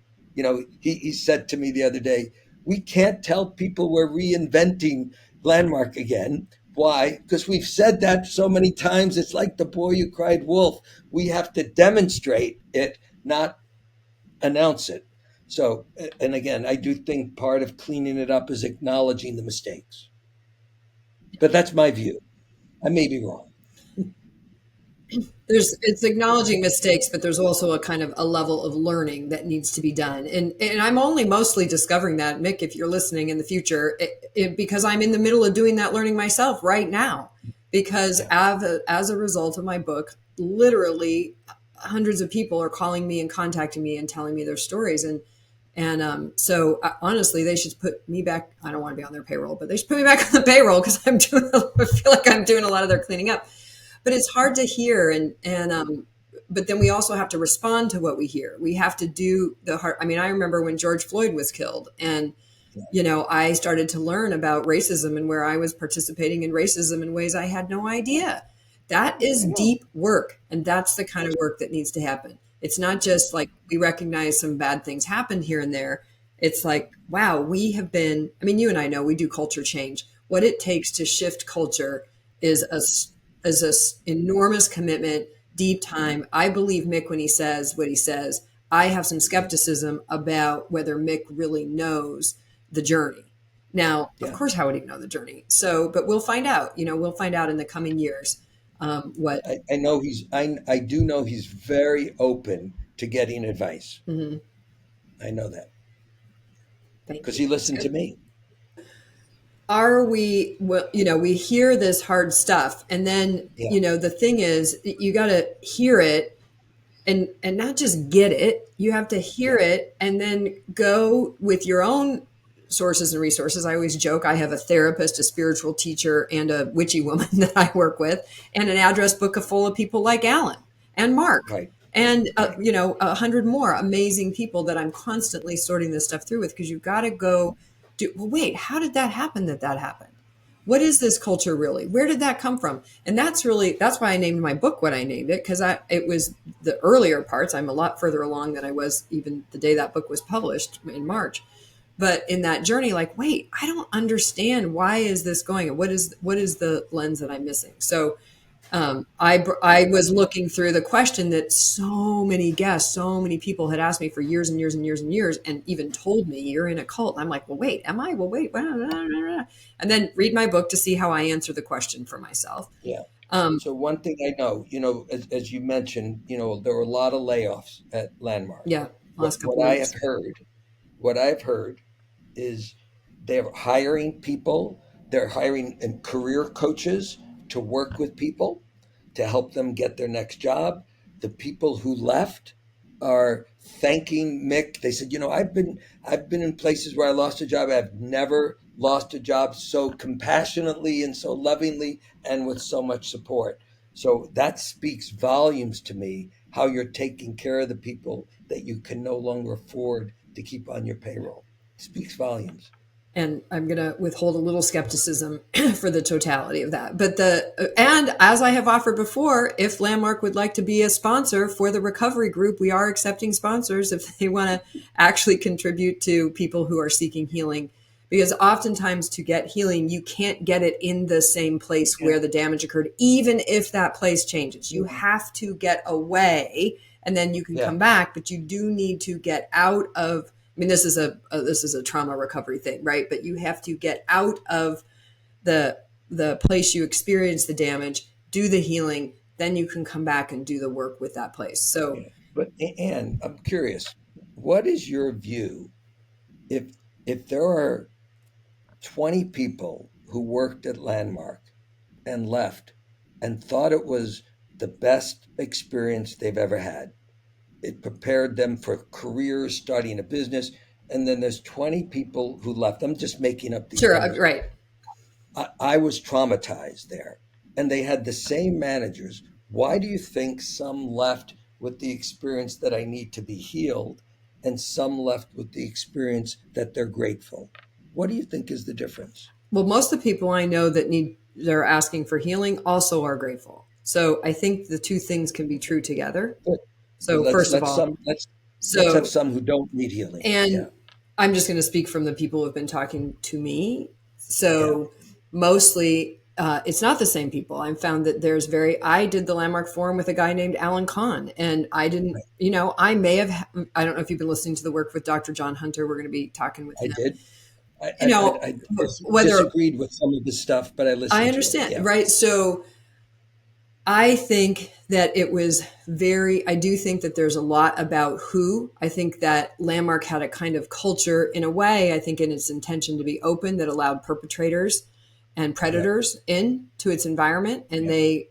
He said to me the other day, we can't tell people we're reinventing Landmark again. Why? Because we've said that so many times. It's like the boy who cried wolf. We have to demonstrate it, not announce it. So, and again, I do think part of cleaning it up is acknowledging the mistakes. But that's my view. I may be wrong. It's acknowledging mistakes, but there's also a kind of a level of learning that needs to be done. And I'm only mostly discovering that, Mick, if you're listening in the future, because I'm in the middle of doing that learning myself right now. Because Yeah. as a result of my book, literally hundreds of people are calling me and contacting me and telling me their stories. So honestly, they should put me back. I don't want to be on their payroll, but they should put me back on the payroll because I feel like I'm doing a lot of their cleaning up. But it's hard to hear, but then we also have to respond to what we hear. We have to do the hard. I mean, I remember when George Floyd was killed, and I started to learn about racism and where I was participating in racism in ways I had no idea. That is I know. deep work, and that's the kind of work that needs to happen. It's not just like we recognize some bad things happened here and there. It's like, wow, we have been, I mean, you and I know we do culture change. What it takes to shift culture is a enormous commitment, deep time. I believe Mick when he says what he says. I have some skepticism about whether Mick really knows the journey. Now, of Yeah. course, how would he know the journey? So, but we'll find out. We'll find out in the coming years what. I know I do know he's very open to getting advice. Mhm. I know that Thank because you. he That's listened good. to me. Are we? Well, we hear this hard stuff, and then Yeah. the thing is, you got to hear it and not just get it. You have to hear Yeah. it and then go with your own sources and resources. I always joke I have a therapist, a spiritual teacher, and a witchy woman that I work with, and an address book full of people like Alan and Mark Right. and Right. 100 more amazing people that I'm constantly sorting this stuff through with, because you've got to go do, well, wait, how did that happen that happened? What is this culture really? Where did that come from? And that's why I named my book what I named it, because it was the earlier parts. I'm a lot further along than I was even the day that book was published in March. But in that journey, like, wait, I don't understand, why is this going, and what is the lens that I'm missing? So I was looking through the question that so many guests, so many people had asked me for years and years and years and years, and even told me, you're in a cult. And I'm like, well, wait, am I? Well, wait, blah, blah, blah, blah. And then read my book to see how I answer the question for myself. Yeah. Um, So one thing I know, as you mentioned, there were a lot of layoffs at Landmark. yeah, What last couple what I have weeks. heard, what I've heard is they're hiring people, they're hiring career coaches to work with people to help them get their next job. The people who left are thanking Mick. They said, I've been in places where I lost a job. I've never lost a job so compassionately and so lovingly and with so much support. So that speaks volumes to me, how you're taking care of the people that you can no longer afford to keep on your payroll. It speaks volumes. And I'm going to withhold a little skepticism for the totality of that. And as I have offered before, if Landmark would like to be a sponsor for the recovery group, we are accepting sponsors if they want to actually contribute to people who are seeking healing. Because oftentimes to get healing, you can't get it in the same place Yeah. where the damage occurred, even if that place changes. You have to get away and then you can Yeah. come back, but you do need to get out of, I mean, this is a trauma recovery thing, right? But you have to get out of the place you experience the damage, do the healing, then you can come back and do the work with that place. So Yeah. But Anne, I'm curious, what is your view if there are 20 people who worked at Landmark and left and thought it was the best experience they've ever had? It prepared them for careers, starting a business, and then there's 20 people who left. I'm just making up these sure, numbers. right. I was traumatized there, and they had the same managers. Why do you think some left with the experience that I need to be healed, and some left with the experience that they're grateful? What do you think is the difference? Well, most of the people I know they're asking for healing also are grateful. So I think the two things can be true together. Good. But So first of all, let's have so some who don't need healing. and Yeah, I'm just going to speak from the people who have been talking to me. yeah, So mostly, it's not the same people. I found that I did the Landmark Forum with a guy named Alan Cahn, and I didn't, right. I I don't know if you've been listening to the work with Dr. John Hunter. We're going to be talking with I him. did. You know, whether Disagreed with some of the stuff, but I I listened to it. understand, Yeah, right? So I think that it was I do think that there's a lot about who. I think that Landmark had a kind of culture in a way, I think in its intention to be open, that allowed perpetrators and Yeah. predators into its environment, and Yeah. they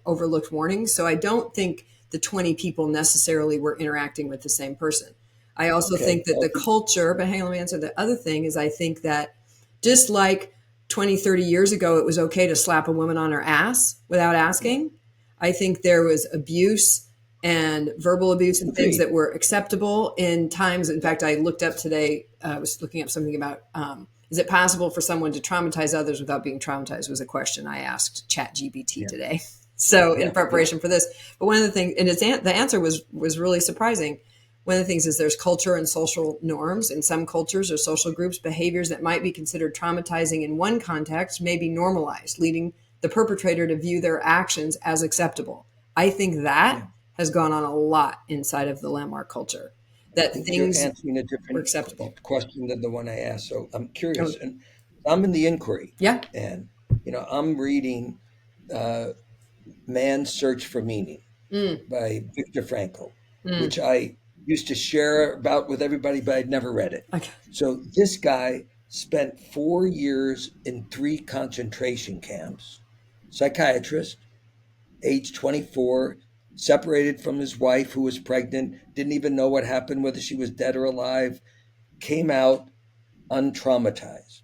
overlooked warnings. So I don't think the 20 people necessarily were interacting with the same person. I also Okay. think that the culture, but hang on, let me answer. The other thing is I think that just like 20, 30 years ago, it was okay to slap a woman on her ass without asking. I think there was abuse and verbal abuse and things Agreed. that were acceptable in times. In Yeah. fact, I looked up today, I was looking up something about is it possible for someone to traumatize others without being traumatized, was a question I asked ChatGPT Yeah. today. So in Yeah. preparation for this, but one of the things, and the answer was really surprising. One of the things is there's culture and social norms. In some cultures or social groups, behaviors that might be considered traumatizing in one context may be normalized, leading the perpetrator to view their actions as acceptable. I think that Yeah. has gone on a lot inside of the Landmark culture, I that think you're things answering a were different acceptable. question than the one I asked. So I'm Oh, curious, and I'm in the inquiry, yeah. and I'm reading uh, "Man's Search for Meaning" Mm, by Viktor Frankl, mm. which I used to share about with everybody, but I'd never read it. Okay. So this guy spent 4 years in 3 concentration camps, psychiatrist, age 24, separated from his wife who was pregnant, didn't even know what happened, whether she was dead or alive, came out untraumatized.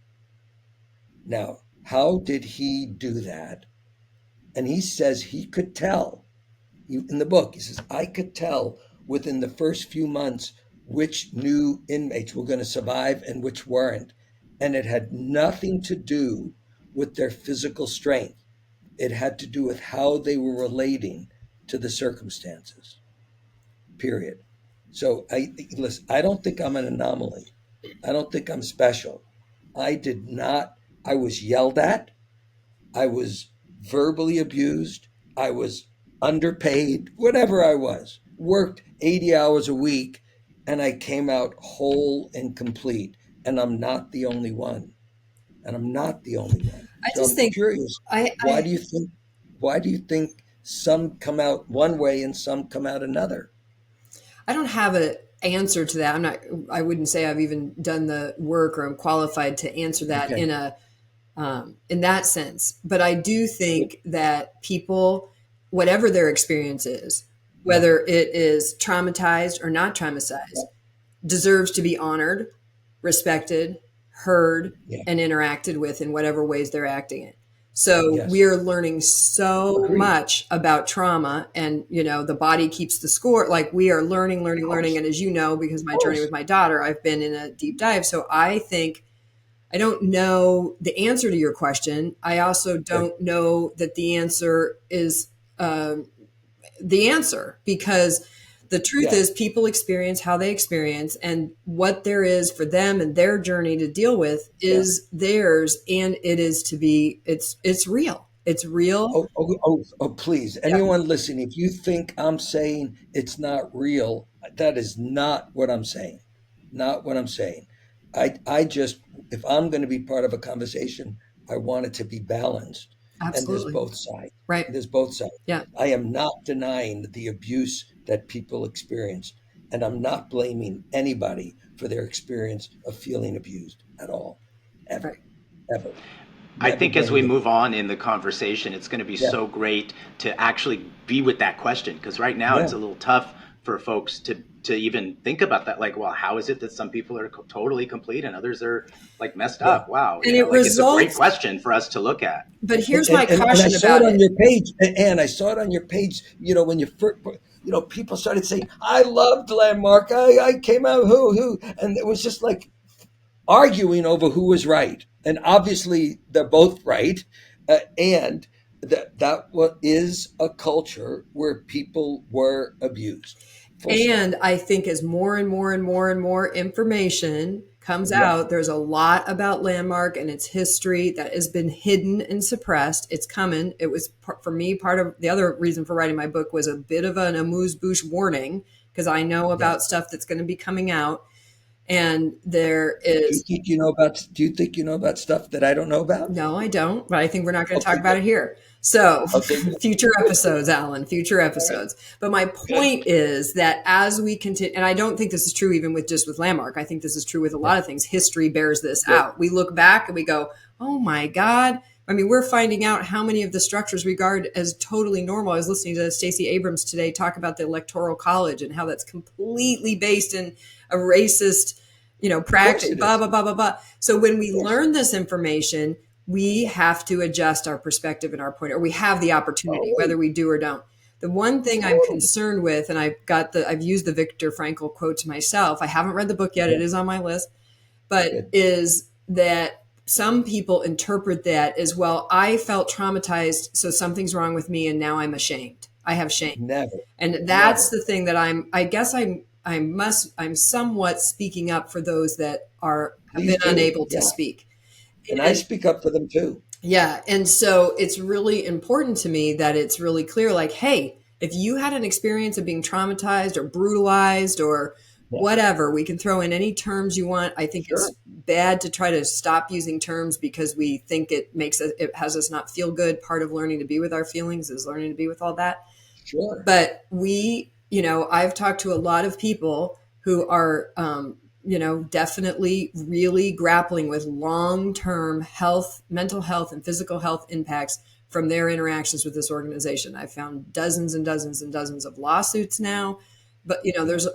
Now, how did he do that? And he says he could tell. In the book, he says, I could tell within the first few months which new inmates were going to survive and which weren't. And it had nothing to do with their physical strength. It had to do with how they were relating to the circumstances, period. So listen, I don't think I'm an anomaly. I don't think I'm special. I did not, I was yelled at. I was verbally abused. I was underpaid, whatever I was, worked 80 hours a week, and I came out whole and complete. And I'm not the only one. And I'm not the only one. I So just I'm think curious, why I do you think why do you think some come out one way and some come out another? I don't have an answer to that. I wouldn't say I've even done the work or I'm qualified to answer that Okay. in that sense. But I do think that people, whatever their experience is, Yeah. whether it is traumatized or not Yeah. traumatized, deserves to be honored, respected, heard, Yeah. and interacted with in whatever ways they're acting it. So we Yes. are learning so Agreed. much about trauma, and the body keeps the score. Like, we are learning, Of learning, learning. course. And as you know, because Of my journey with course. my daughter, I've been in a deep dive. So I think I don't know the answer to your question. I also Okay. don't know that the answer is the answer, because the truth Yeah. is people experience how they experience, and what there is for them and their journey to deal with Yeah. is theirs, and it is to be it's real. It's real. Oh, please. Yeah, Anyone listening, if you think I'm saying it's not real, that is not what I'm saying. Not what I'm saying. I just, if I'm going to be part of a conversation, I want it to be balanced. And there's absolutely. both sides. Right. There's both sides. Yeah. I am not denying the abuse that people experienced. And I'm not blaming anybody for their experience of feeling abused at all. Right. Ever. Ever. I Never think as we blamed it. move on in the conversation, it's going to be Yeah. so great to actually be with that question, because right now Yeah. it's a little tough for folks to even think about that. Like, well, how is it that some people are totally complete and others are like messed Yeah. up? Wow, And it like it's a great results, question for us to look at. but and, here's and, my and I caution saw it about on it. your page, and I saw it on your page. When you first, people started saying, "I loved Landmark. I came out who," and it was just like arguing over who was right. And obviously, they're both right, and that what is a culture where people were abused. Full stop. And I think as more and more and more and more information comes Yeah, out, there's a lot about Landmark and its history that has been hidden and suppressed. It's coming. It was, for me, part of the other reason for writing my book was a bit of an amuse-bouche warning, because I know yeah. about stuff that's going to be coming out. And there Do you is, think you know about? Do you think you know about stuff that I don't know about? no, I don't, but I think we're not going to talk Okay, about it here. So Okay, good. future episodes, Alan, future episodes. But my Good. point is that as we continue, and I don't think this is true even with just with Landmark. I think this is true with a Yeah. lot of things. History bears this Good. out. We look back and we go, oh my God. I mean, we're finding out how many of the structures we regard as totally normal. I was listening to Stacey Abrams today talk about the Electoral College and how that's completely based in a racist, Of course practice, it blah, is. blah, blah, blah, blah. So when we Of course. learn this information, we have to adjust our perspective and our point, or we have the opportunity, whether we do or don't. The one thing I'm Totally. concerned with, and I've used the Viktor Frankl quotes myself. I haven't read the book yet. Yeah. It is on my list, but Good. is that some people interpret that as, well, I felt traumatized, so something's wrong with me, and now I'm ashamed. I have shame. Never. And that's Never. the thing that I'm somewhat speaking up for those that have Please been do. unable to Yeah. speak. And I speak up for them too. Yeah. And so it's really important to me that it's really clear, like, hey, if you had an experience of being traumatized or brutalized or Yeah. whatever, we can throw in any terms you want. I think Sure. it's bad to try to stop using terms because we think it has us not feel good. Part of learning to be with our feelings is learning to be with all that. Sure. But I've talked to a lot of people who are, definitely really grappling with long-term health, mental health, and physical health impacts from their interactions with this organization. I've found dozens and dozens and dozens of lawsuits now, but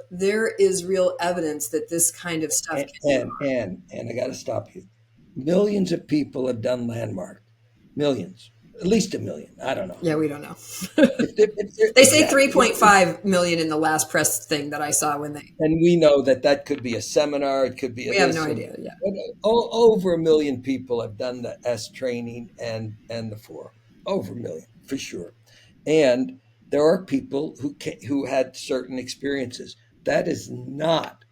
there is real evidence that this kind of stuff And I got to stop you. Millions of people have done Landmark. Millions. At least 1 million. I don't know. Yeah, we don't know. They They say 3.5 million in the last press thing that I saw And we know that could be a seminar. It could be we have no idea. Yeah. Over 1 million people have done the S training and the forum. Over 1 million for sure. And there are people who had certain experiences. That is not.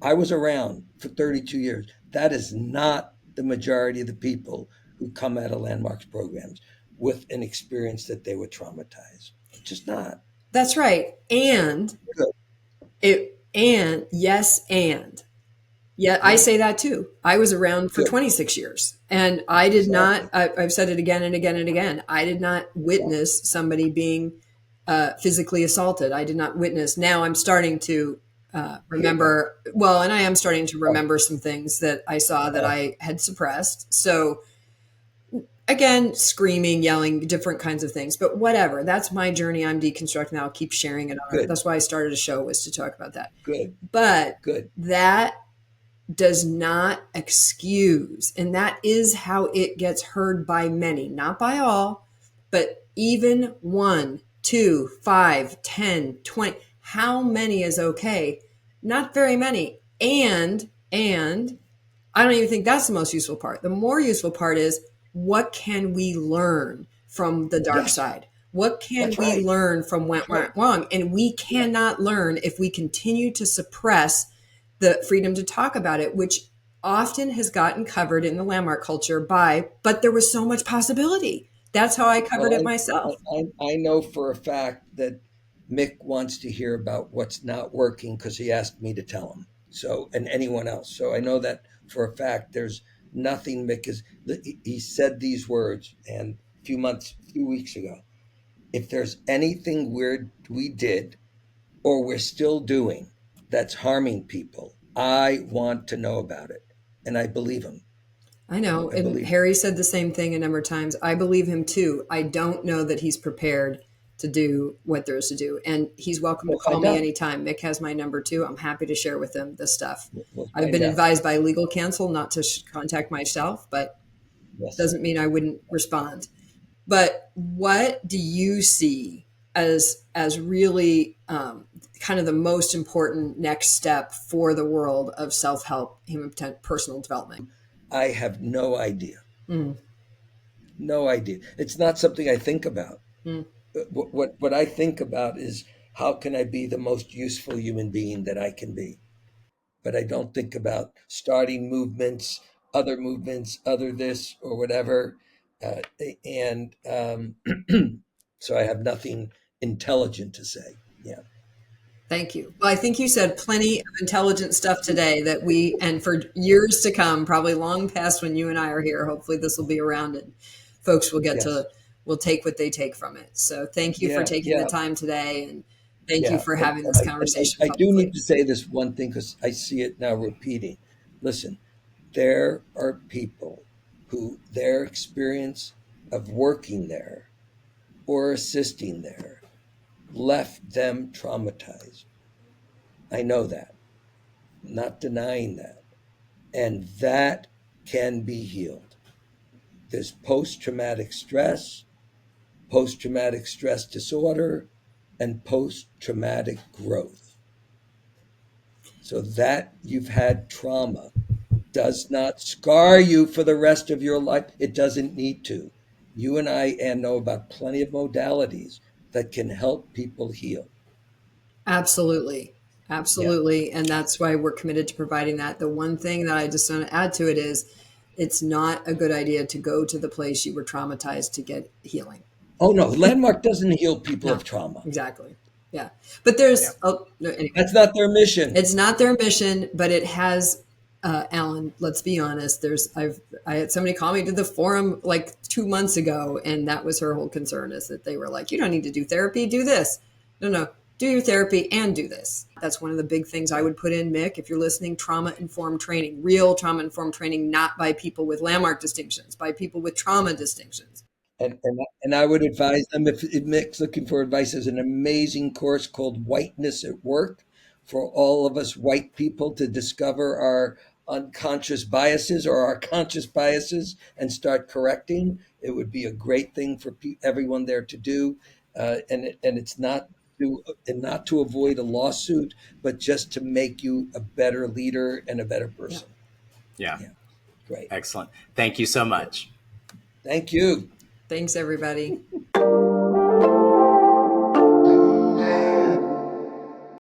I was around for 32 years. That is not the majority of the people who come out of Landmarks programs with an experience that they were traumatized. Just not. That's right. And Good. yeah, I say that too. I was around for Good. 26 years and I did Exactly. I've said it again and again and again. I did not witness somebody being physically assaulted. I did not witness. Now I'm starting to remember, well, and I am starting to remember some things that I saw that I had suppressed. So again, screaming, yelling, different kinds of things, but whatever. That's my journey. I'm deconstructing. I'll keep sharing it on. Good. That's why I started a show, was to talk about that. Good. But Good. that does not excuse, and that is how it gets heard by many, not by all, but even 1, 2, 5, 10, 20. How many is okay? Not very many. And I don't even think that's the most useful part. The more useful part is, what can we learn from the dark side? What can we learn from what went wrong? And we cannot learn if we continue to suppress the freedom to talk about it, which often has gotten covered in the Landmark culture but there was so much possibility. That's how I covered it myself. I know for a fact that Mick wants to hear about what's not working because he asked me to tell him. So, and anyone else. So I know that for a fact there's nothing Mick is, he said these words and a few weeks ago. If there's anything we did or we're still doing that's harming people, I want to know about it. And I believe him. I know. And Harry said the same thing a number of times. I believe him too. I don't know that he's prepared to do what there is to do. And he's welcome to call me anytime. Mick has my number too. I'm happy to share with him this stuff. I've been advised by legal counsel not to contact myself, but doesn't mean I wouldn't respond. But what do you see as really kind of the most important next step for the world of self-help, human personal development? I have no idea. No idea. It's not something I think about. What I think about is, how can I be the most useful human being that I can be? But I don't think about starting movements, other this or whatever. And so I have nothing intelligent to say. Yeah. Thank you. Well, I think you said plenty of intelligent stuff today that and for years to come, probably long past when you and I are here, hopefully this will be around and folks will get to will take what they take from it. So thank you for taking the time today, and thank you for And having this conversation I do publicly. need to say this one thing because I see it now repeating. Listen, there are people who their experience of working there or assisting there left them traumatized. I know that, not denying that. And that can be healed. There's post traumatic stress disorder, and post traumatic growth. So that you've had trauma does not scar you for the rest of your life. It doesn't need to. You and I and know about plenty of modalities that can help people heal. Absolutely. Yeah. Absolutely. And that's why we're committed to providing that. The one thing that I just want to add to it is it's not a good idea to go to the place you were traumatized to get healing. Oh no, Landmark doesn't heal people No, of trauma. exactly. Yeah. But there's, oh, no, anyway, That's not their mission. it's not their mission, but it has, Alan, let's be honest. I had somebody call me to the forum like 2 months ago, and that was her whole concern, is that they were like, you don't need to do therapy, do this. No, do your therapy and do this. That's one of the big things I would put in, Mick, if you're listening: trauma informed training, real trauma informed training, not by people with landmark distinctions, by people with trauma distinctions. And I would advise them, if Mick's looking for advice, there's an amazing course called Whiteness at Work for all of us white people to discover our unconscious biases or our conscious biases and start correcting. It would be a great thing for everyone there to do, and it's not to avoid a lawsuit, but just to make you a better leader and a better person. Yeah. Yeah, great. Excellent. Thank you so much. Thank you. Thanks, everybody.